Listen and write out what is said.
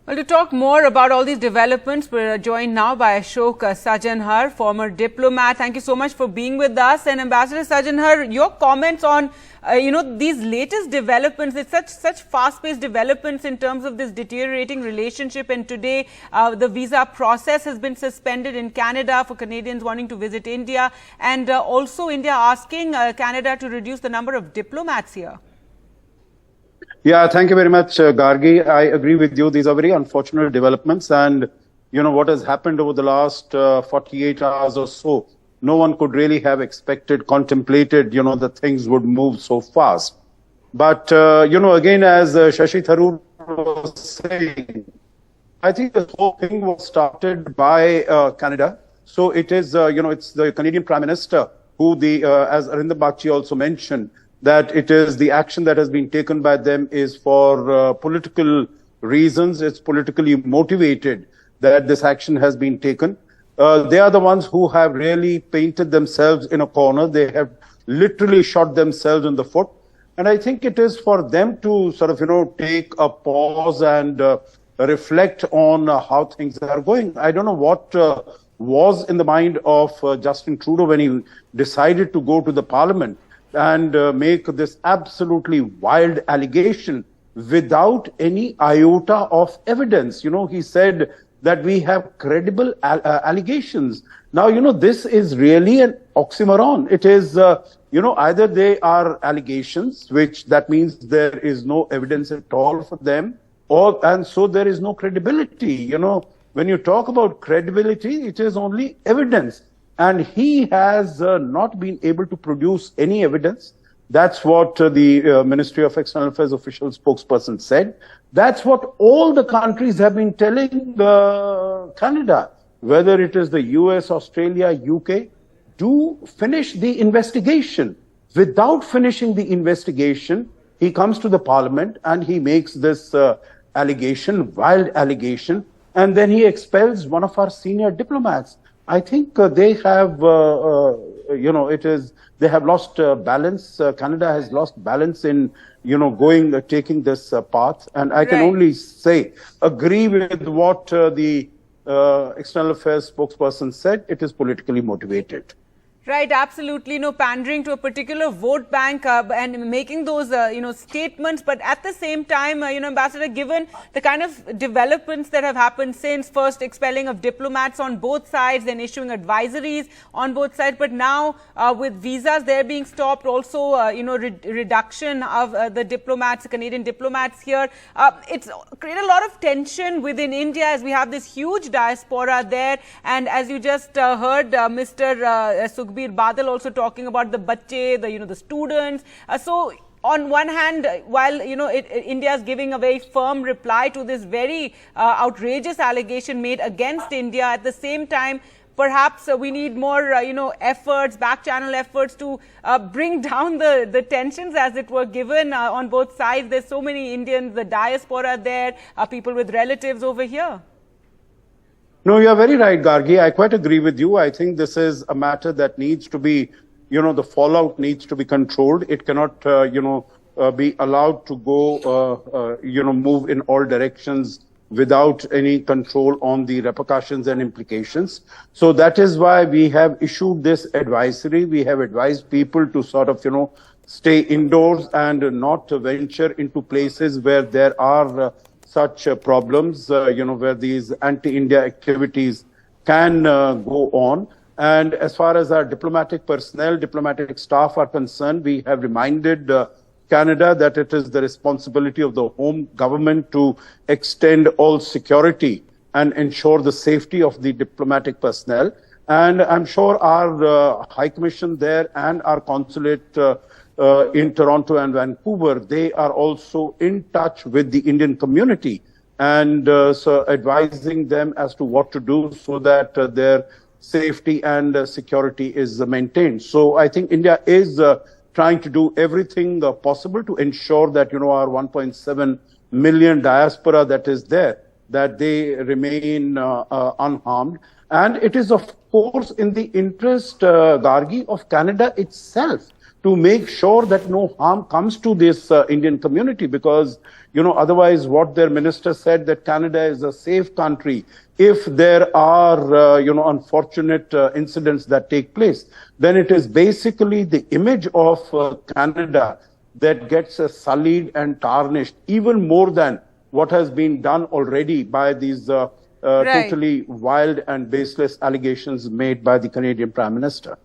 Well, to talk more about all these developments, we're joined now by Ashok Sajanhar, former diplomat. Thank you so much for being with us. And Ambassador Sajanhar, your comments on, these latest developments. It's such fast-paced developments in terms of this deteriorating relationship. And today, the visa process has been suspended in Canada for Canadians wanting to visit India. And also India asking Canada to reduce the number of diplomats here. Yeah, thank you very much, Gargi. I agree with you. These are very unfortunate developments. And, what has happened over the last 48 hours or so, no one could really have expected, contemplated, that things would move so fast. But, again, as Shashi Tharoor was saying, I think the whole thing was started by Canada. So it is, it's the Canadian Prime Minister who as Arindam Bagchi also mentioned, that it is the action that has been taken by them is for political reasons. It's politically motivated that this action has been taken. They are the ones who have really painted themselves in a corner. They have literally shot themselves in the foot. And I think it is for them to sort of, take a pause and reflect on how things are going. I don't know what was in the mind of Justin Trudeau when he decided to go to the Parliament and make this absolutely wild allegation without any iota of evidence. He said that we have credible allegations. Now, this is really an oxymoron. It is, either they are allegations, which that means there is no evidence at all for them, and so there is no credibility. When you talk about credibility, it is only evidence. And he has not been able to produce any evidence. That's what the Ministry of External Affairs official spokesperson said. That's what all the countries have been telling Canada, whether it is the US, Australia, UK, do finish the investigation. Without finishing the investigation, he comes to the Parliament and he makes this allegation, wild allegation, and then he expels one of our senior diplomats. I think they have, they have lost balance. Canada has lost balance in, taking this path. And I can only say, agree with what the External Affairs spokesperson said. It is politically motivated. Right, absolutely. No pandering to a particular vote bank and making those, statements. But at the same time, Ambassador, given the kind of developments that have happened since first expelling of diplomats on both sides, then issuing advisories on both sides. But now with visas, they're being stopped. Also, reduction of the diplomats, the Canadian diplomats here. It's created a lot of tension within India as we have this huge diaspora there. And as you just heard, Mr. Sukhbir Badal also talking about the bacche, the students. So on one hand, while India is giving a very firm reply to this very outrageous allegation made against India, at the same time, perhaps we need more efforts, back channel efforts to bring down the tensions, as it were, given on both sides. There's so many Indians, the diaspora there, people with relatives over here. No, you are very right, Gargi. I quite agree with you. I think this is a matter that needs to be, the fallout needs to be controlled. It cannot, be allowed to go, move in all directions without any control on the repercussions and implications. So that is why we have issued this advisory. We have advised people to sort of, stay indoors and not venture into places where there are such problems, where these anti-India activities can go on. And as far as our diplomatic personnel, diplomatic staff are concerned, we have reminded Canada that it is the responsibility of the home government to extend all security and ensure the safety of the diplomatic personnel. And I'm sure our High Commission there and our consulate in Toronto and Vancouver, they are also in touch with the Indian community and so advising them as to what to do so that their safety and security is maintained. So I think India is trying to do everything possible to ensure that, our 1.7 million diaspora that is there, that they remain unharmed. And it is, of course, in the interest, Gargi, of Canada itself to make sure that no harm comes to this Indian community, because, Otherwise, what their minister said, that Canada is a safe country if there are, unfortunate incidents that take place, then it is basically the image of Canada that gets sullied and tarnished even more than what has been done already by these Right. totally wild and baseless allegations made by the Canadian Prime Minister.